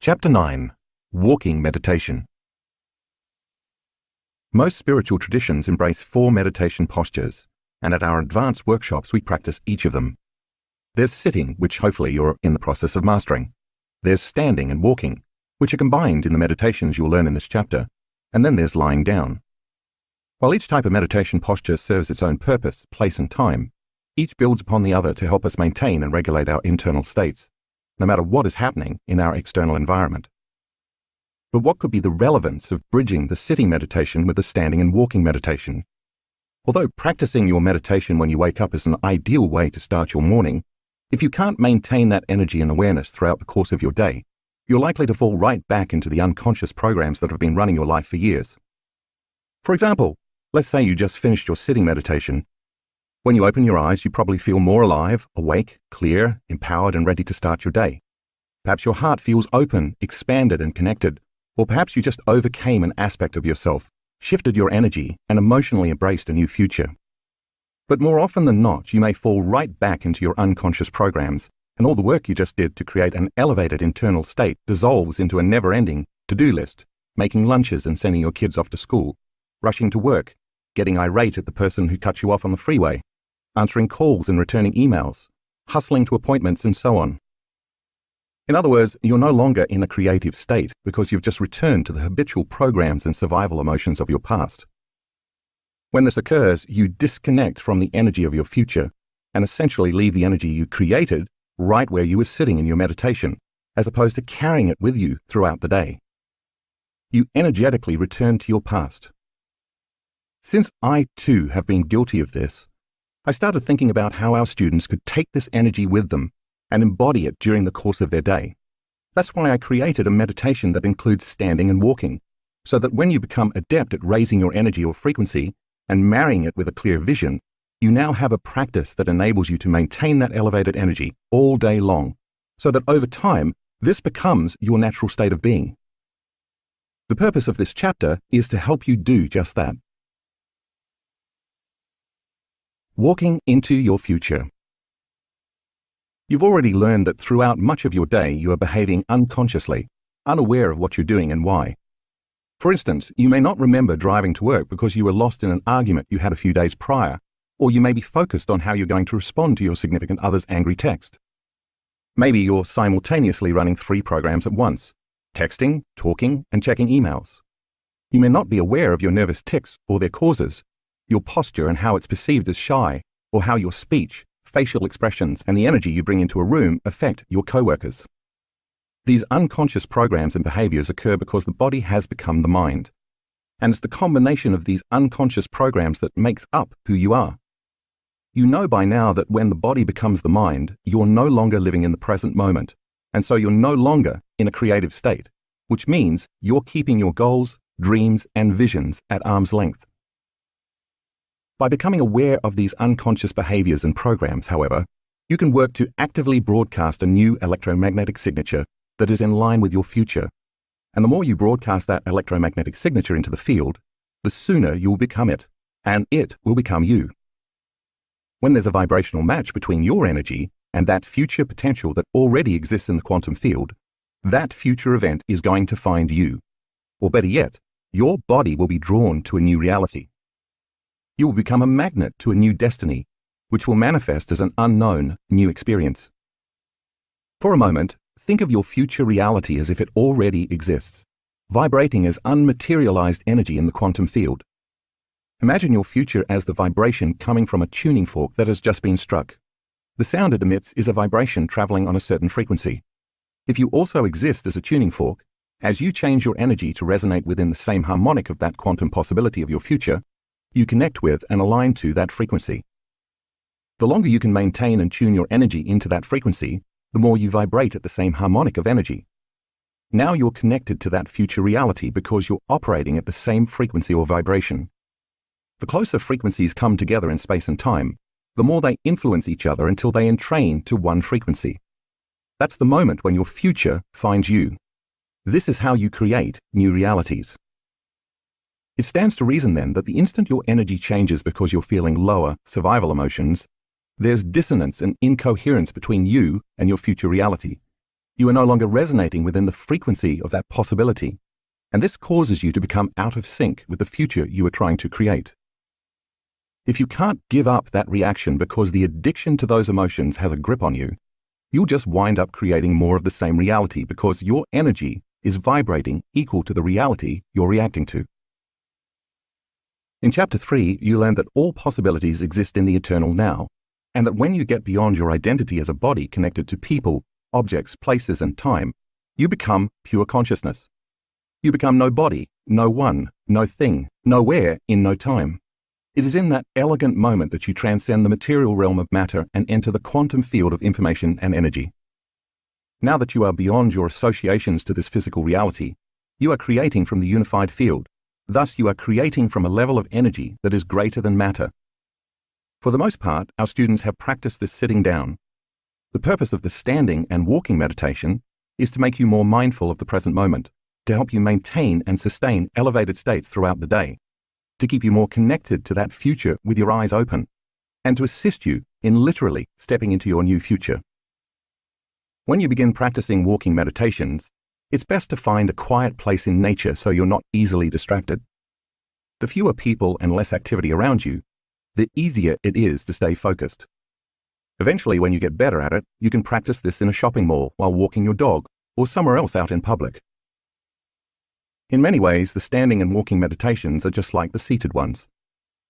Chapter 9. Walking Meditation. Most spiritual traditions embrace 4 meditation postures, and at our advanced workshops we practice each of them. There's sitting, which hopefully you're in the process of mastering. There's standing and walking, which are combined in the meditations you'll learn in this chapter, and then there's lying down. While each type of meditation posture serves its own purpose, place and time, each builds upon the other to help us maintain and regulate our internal states, no matter what is happening in our external environment. But what could be the relevance of bridging the sitting meditation with the standing and walking meditation? Although practicing your meditation when you wake up is an ideal way to start your morning, if you can't maintain that energy and awareness throughout the course of your day, you're likely to fall right back into the unconscious programs that have been running your life for years. For example, let's say you just finished your sitting meditation. When you open your eyes, you probably feel more alive, awake, clear, empowered, and ready to start your day. Perhaps your heart feels open, expanded, and connected, or perhaps you just overcame an aspect of yourself, shifted your energy, and emotionally embraced a new future. But more often than not, you may fall right back into your unconscious programs, and all the work you just did to create an elevated internal state dissolves into a never-ending to-do list, making lunches and sending your kids off to school, rushing to work, getting irate at the person who cut you off on the freeway, answering calls and returning emails, hustling to appointments, and so on. In other words, you're no longer in a creative state because you've just returned to the habitual programs and survival emotions of your past. When this occurs, you disconnect from the energy of your future and essentially leave the energy you created right where you were sitting in your meditation, as opposed to carrying it with you throughout the day. You energetically return to your past. Since I too have been guilty of this, I started thinking about how our students could take this energy with them and embody it during the course of their day. That's why I created a meditation that includes standing and walking, so that when you become adept at raising your energy or frequency and marrying it with a clear vision, you now have a practice that enables you to maintain that elevated energy all day long, so that over time, this becomes your natural state of being. The purpose of this chapter is to help you do just that. Walking into your future. You've already learned that throughout much of your day you are behaving unconsciously, unaware of what you're doing and why. For instance, you may not remember driving to work because you were lost in an argument you had a few days prior, or you may be focused on how you're going to respond to your significant other's angry text. Maybe you're simultaneously running 3 programs at once, texting, talking, and checking emails. You may not be aware of your nervous tics or their causes, your posture and how it's perceived as shy, or how your speech, facial expressions, and the energy you bring into a room affect your coworkers. These unconscious programs and behaviors occur because the body has become the mind, and it's the combination of these unconscious programs that makes up who you are. You know by now that when the body becomes the mind, you're no longer living in the present moment, and so you're no longer in a creative state, which means you're keeping your goals, dreams, and visions at arm's length. By becoming aware of these unconscious behaviors and programs, however, you can work to actively broadcast a new electromagnetic signature that is in line with your future. And the more you broadcast that electromagnetic signature into the field, the sooner you will become it, and it will become you. When there's a vibrational match between your energy and that future potential that already exists in the quantum field, that future event is going to find you. Or better yet, your body will be drawn to a new reality. You will become a magnet to a new destiny, which will manifest as an unknown new experience. For a moment, think of your future reality as if it already exists, vibrating as unmaterialized energy in the quantum field. Imagine your future as the vibration coming from a tuning fork that has just been struck. The sound it emits is a vibration traveling on a certain frequency. If you also exist as a tuning fork, as you change your energy to resonate within the same harmonic of that quantum possibility of your future, you connect with and align to that frequency. The longer you can maintain and tune your energy into that frequency, the more you vibrate at the same harmonic of energy. Now you're connected to that future reality because you're operating at the same frequency or vibration. The closer frequencies come together in space and time, the more they influence each other until they entrain to one frequency. That's the moment when your future finds you. This is how you create new realities. It stands to reason then that the instant your energy changes because you're feeling lower survival emotions, there's dissonance and incoherence between you and your future reality, You are no longer resonating within the frequency of that possibility, and this causes you to become out of sync with the future you are trying to create. If you can't give up that reaction because the addiction to those emotions has a grip on you, you'll just wind up creating more of the same reality because your energy is vibrating equal to the reality you're reacting to. In Chapter 3, you learn that all possibilities exist in the eternal now, and that when you get beyond your identity as a body connected to people, objects, places, and time, you become pure consciousness. You become no body, no one, no thing, nowhere in no time. It is in that elegant moment that you transcend the material realm of matter and enter the quantum field of information and energy. Now that you are beyond your associations to this physical reality, you are creating from the unified field. Thus, you are creating from a level of energy that is greater than matter. For the most part, our students have practiced this sitting down. The purpose of the standing and walking meditation is to make you more mindful of the present moment, to help you maintain and sustain elevated states throughout the day, to keep you more connected to that future with your eyes open, and to assist you in literally stepping into your new future. When you begin practicing walking meditations, it's best to find a quiet place in nature so you're not easily distracted. The fewer people and less activity around you, the easier it is to stay focused. Eventually, when you get better at it, you can practice this in a shopping mall while walking your dog or somewhere else out in public. In many ways, the standing and walking meditations are just like the seated ones.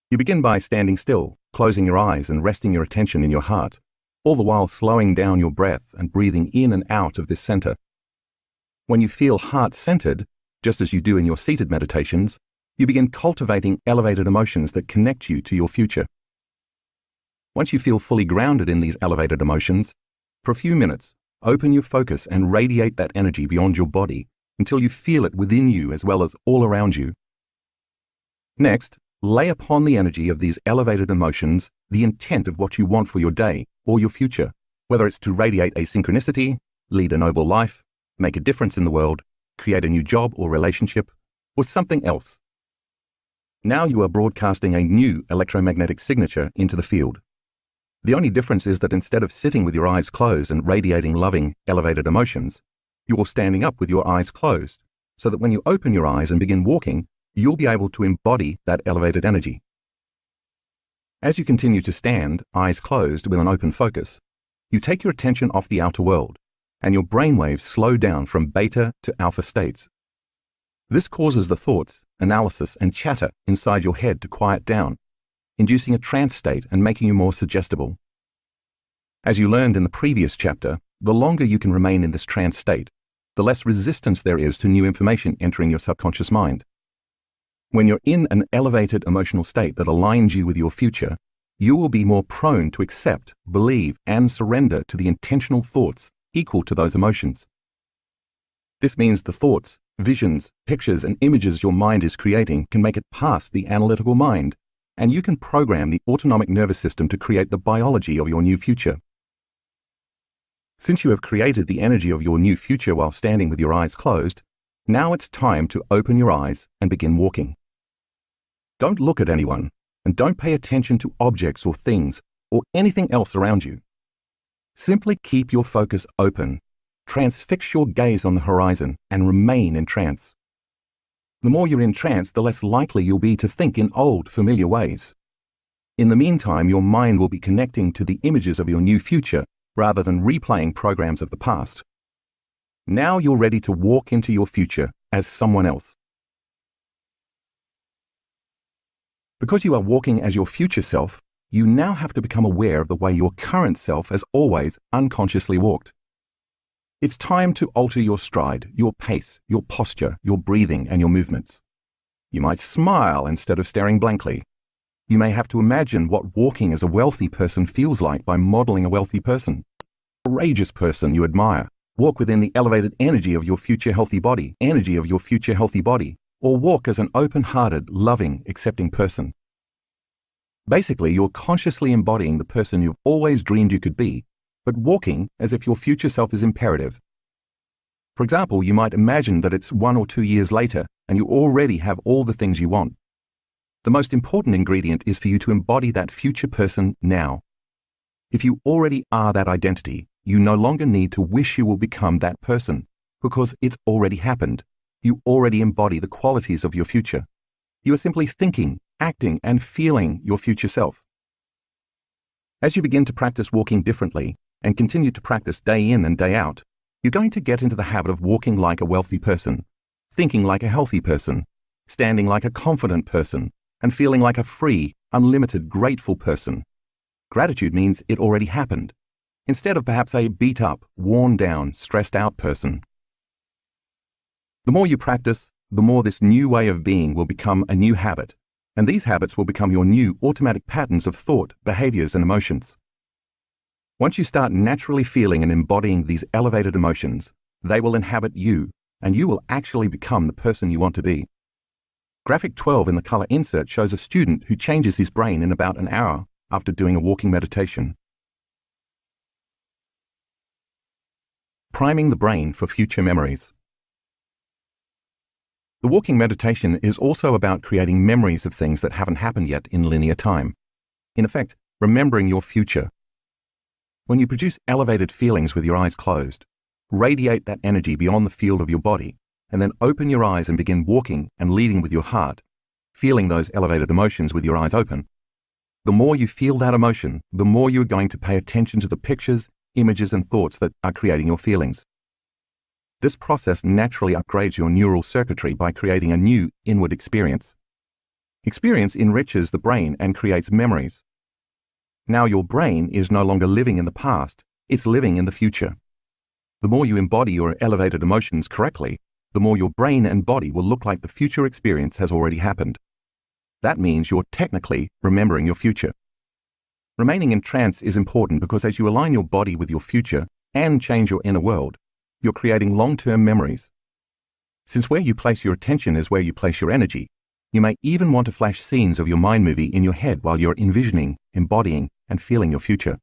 You begin by standing still, closing your eyes and resting your attention in your heart, all the while slowing down your breath and breathing in and out of this center. When you feel heart-centered, just as you do in your seated meditations, you begin cultivating elevated emotions that connect you to your future. Once you feel fully grounded in these elevated emotions, for a few minutes, open your focus and radiate that energy beyond your body until you feel it within you as well as all around you. Next, lay upon the energy of these elevated emotions the intent of what you want for your day or your future, whether it's to radiate a synchronicity, lead a noble life, make a difference in the world, create a new job or relationship, or something else. Now you are broadcasting a new electromagnetic signature into the field. The only difference is that instead of sitting with your eyes closed and radiating loving, elevated emotions, you're standing up with your eyes closed, so that when you open your eyes and begin walking, you'll be able to embody that elevated energy. As you continue to stand, eyes closed with an open focus, you take your attention off the outer world, and your brainwaves slow down from beta to alpha states. This causes the thoughts, analysis, and chatter inside your head to quiet down, inducing a trance state and making you more suggestible. As you learned in the previous chapter, the longer you can remain in this trance state, the less resistance there is to new information entering your subconscious mind. When you're in an elevated emotional state that aligns you with your future, you will be more prone to accept, believe, and surrender to the intentional thoughts equal to those emotions. This means the thoughts, visions, pictures, and images your mind is creating can make it past the analytical mind, and you can program the autonomic nervous system to create the biology of your new future. Since you have created the energy of your new future while standing with your eyes closed, now it's time to open your eyes and begin walking. Don't look at anyone, and don't pay attention to objects or things or anything else around you. Simply keep your focus open, transfix your gaze on the horizon, and remain in trance. The more you're in trance, the less likely you'll be to think in old, familiar ways. In the meantime, your mind will be connecting to the images of your new future rather than replaying programs of the past. Now you're ready to walk into your future as someone else. Because you are walking as your future self, you now have to become aware of the way your current self has always unconsciously walked. It's time to alter your stride, your pace, your posture, your breathing, and your movements. You might smile instead of staring blankly. You may have to imagine what walking as a wealthy person feels like by modeling a wealthy person. A courageous person you admire. Walk within the elevated energy of your future healthy body, or walk as an open-hearted, loving, accepting person. Basically, you're consciously embodying the person you've always dreamed you could be, but walking as if your future self is imperative. For example, you might imagine that it's 1 or 2 years later and you already have all the things you want. The most important ingredient is for you to embody that future person now. If you already are that identity, you no longer need to wish you will become that person, because it's already happened. You already embody the qualities of your future. You are simply thinking, acting, and feeling your future self. As you begin to practice walking differently and continue to practice day in and day out, you're going to get into the habit of walking like a wealthy person, thinking like a healthy person, standing like a confident person, and feeling like a free, unlimited, grateful person. Gratitude means it already happened, instead of perhaps a beat up, worn down, stressed out person. The more you practice, the more this new way of being will become a new habit, and these habits will become your new automatic patterns of thought, behaviors, and emotions. Once you start naturally feeling and embodying these elevated emotions, they will inhabit you, and you will actually become the person you want to be. Graphic 12 in the color insert shows a student who changes his brain in about an hour after doing a walking meditation. Priming the brain for future memories. The walking meditation is also about creating memories of things that haven't happened yet in linear time. In effect, remembering your future. When you produce elevated feelings with your eyes closed, radiate that energy beyond the field of your body, and then open your eyes and begin walking and leading with your heart, feeling those elevated emotions with your eyes open. The more you feel that emotion, the more you are going to pay attention to the pictures, images, and thoughts that are creating your feelings. This process naturally upgrades your neural circuitry by creating a new inward experience. Experience enriches the brain and creates memories. Now your brain is no longer living in the past, it's living in the future. The more you embody your elevated emotions correctly, the more your brain and body will look like the future experience has already happened. That means you're technically remembering your future. Remaining in trance is important because as you align your body with your future and change your inner world, you're creating long-term memories. Since where you place your attention is where you place your energy, you may even want to flash scenes of your mind movie in your head while you're envisioning, embodying, and feeling your future.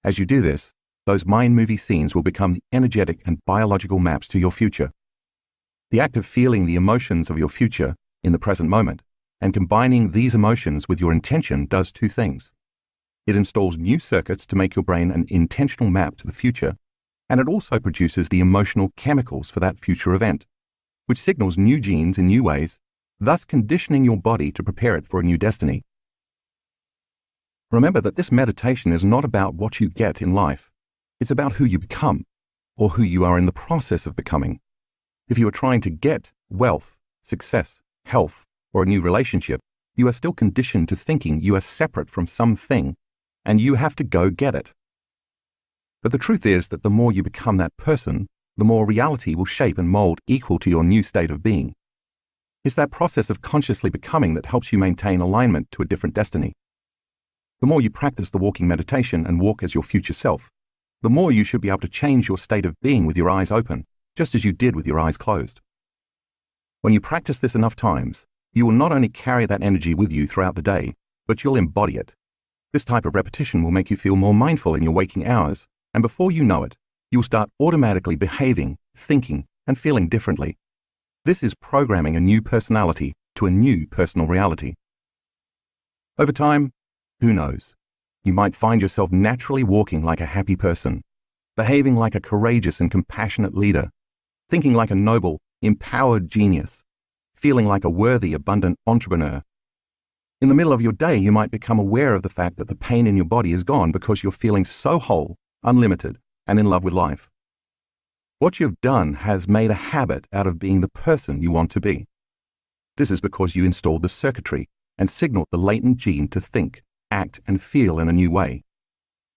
As you do this, those mind movie scenes will become the energetic and biological maps to your future. The act of feeling the emotions of your future in the present moment and combining these emotions with your intention does two things. It installs new circuits to make your brain an intentional map to the future, and it also produces the emotional chemicals for that future event, which signals new genes in new ways, thus conditioning your body to prepare it for a new destiny. Remember that this meditation is not about what you get in life. It's about who you become, or who you are in the process of becoming. If you are trying to get wealth, success, health, or a new relationship, you are still conditioned to thinking you are separate from something, and you have to go get it. But the truth is that the more you become that person, the more reality will shape and mold equal to your new state of being. It's that process of consciously becoming that helps you maintain alignment to a different destiny. The more you practice the walking meditation and walk as your future self, the more you should be able to change your state of being with your eyes open, just as you did with your eyes closed. When you practice this enough times, you will not only carry that energy with you throughout the day, but you'll embody it. This type of repetition will make you feel more mindful in your waking hours, and before you know it, you'll start automatically behaving, thinking, and feeling differently. This is programming a new personality to a new personal reality. Over time, who knows? You might find yourself naturally walking like a happy person, behaving like a courageous and compassionate leader, thinking like a noble, empowered genius, feeling like a worthy, abundant entrepreneur. In the middle of your day, you might become aware of the fact that the pain in your body is gone because you're feeling so whole, unlimited, and in love with life. What you've done has made a habit out of being the person you want to be. This is because you installed the circuitry and signaled the latent gene to think, act, and feel in a new way.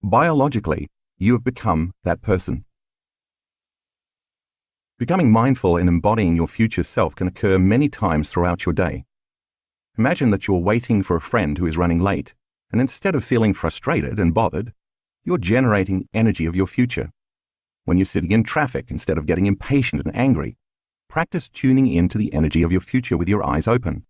Biologically, you have become that person. Becoming mindful and embodying your future self can occur many times throughout your day. Imagine that you're waiting for a friend who is running late, and instead of feeling frustrated and bothered, you're generating energy of your future. When you're sitting in traffic, instead of getting impatient and angry, practice tuning into the energy of your future with your eyes open.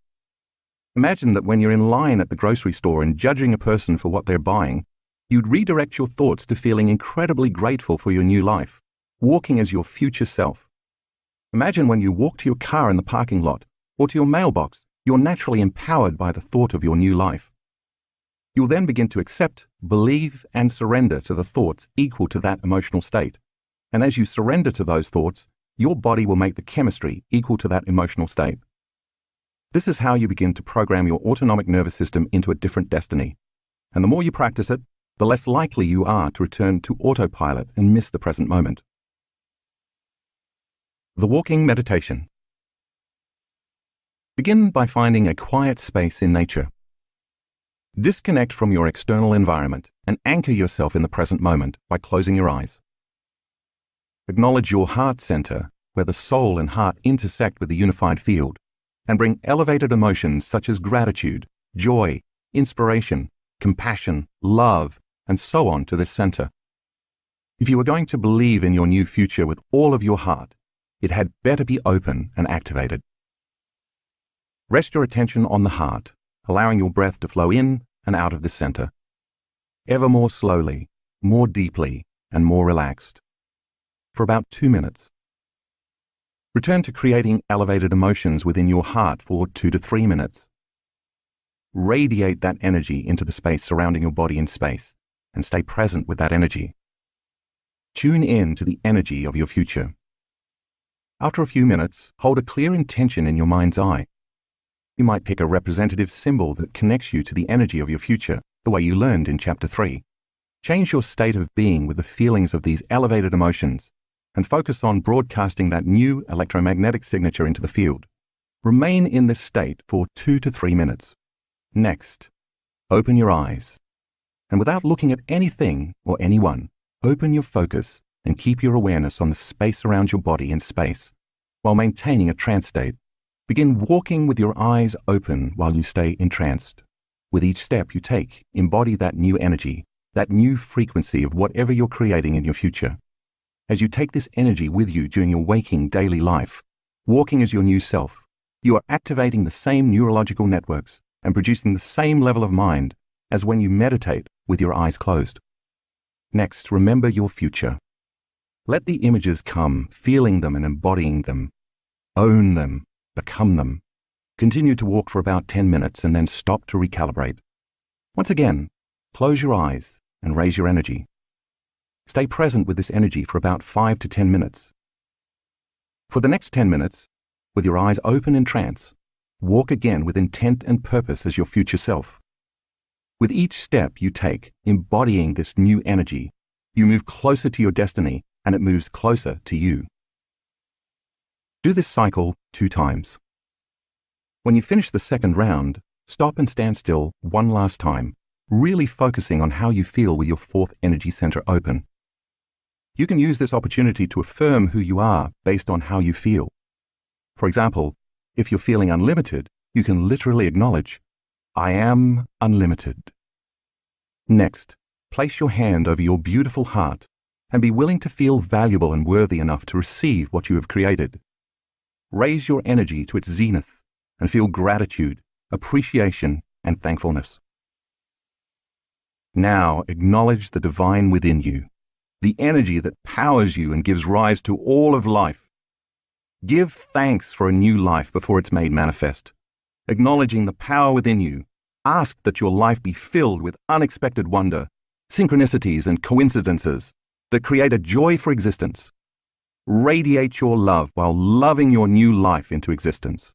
Imagine that when you're in line at the grocery store and judging a person for what they're buying, you'd redirect your thoughts to feeling incredibly grateful for your new life, walking as your future self. Imagine when you walk to your car in the parking lot or to your mailbox, you're naturally empowered by the thought of your new life. You'll then begin to accept, believe, and surrender to the thoughts equal to that emotional state. And as you surrender to those thoughts, your body will make the chemistry equal to that emotional state. This is how you begin to program your autonomic nervous system into a different destiny. And the more you practice it, the less likely you are to return to autopilot and miss the present moment. The walking meditation. Begin by finding a quiet space in nature. Disconnect from your external environment and anchor yourself in the present moment by closing your eyes. Acknowledge your heart center, where the soul and heart intersect with the unified field, and bring elevated emotions such as gratitude, joy, inspiration, compassion, love, and so on to this center. If you are going to believe in your new future with all of your heart, it had better be open and activated. Rest your attention on the heart, allowing your breath to flow in and out of the center, ever more slowly, more deeply, and more relaxed, for about 2 minutes. Return to creating elevated emotions within your heart for 2 to 3 minutes. Radiate that energy into the space surrounding your body in space, and stay present with that energy. Tune in to the energy of your future. After a few minutes, hold a clear intention in your mind's eye. You might pick a representative symbol that connects you to the energy of your future, the way you learned in Chapter 3. Change your state of being with the feelings of these elevated emotions, and focus on broadcasting that new electromagnetic signature into the field. Remain in this state for 2 to 3 minutes. Next, open your eyes, and without looking at anything or anyone, open your focus and keep your awareness on the space around your body in space, while maintaining a trance state. Begin walking with your eyes open while you stay entranced. With each step you take, embody that new energy, that new frequency of whatever you're creating in your future. As you take this energy with you during your waking daily life, walking as your new self, you are activating the same neurological networks and producing the same level of mind as when you meditate with your eyes closed. Next, remember your future. Let the images come, feeling them and embodying them. Own them. Become them. Continue to walk for about 10 minutes and then stop to recalibrate. Once again, close your eyes and raise your energy. Stay present with this energy for about 5 to 10 minutes. For the next 10 minutes, with your eyes open in trance, walk again with intent and purpose as your future self. With each step you take, embodying this new energy, you move closer to your destiny and it moves closer to you. Do this cycle 2 times. When you finish the second round, stop and stand still one last time, really focusing on how you feel with your 4th energy center open. You can use this opportunity to affirm who you are based on how you feel. For example, if you're feeling unlimited, you can literally acknowledge, I am unlimited. Next, place your hand over your beautiful heart and be willing to feel valuable and worthy enough to receive what you have created. Raise your energy to its zenith and feel gratitude, appreciation, and thankfulness. Now acknowledge the divine within you, the energy that powers you and gives rise to all of life. Give thanks for a new life before it's made manifest. Acknowledging the power within you, ask that your life be filled with unexpected wonder, synchronicities and coincidences that create a joy for existence. Radiate your love while loving your new life into existence.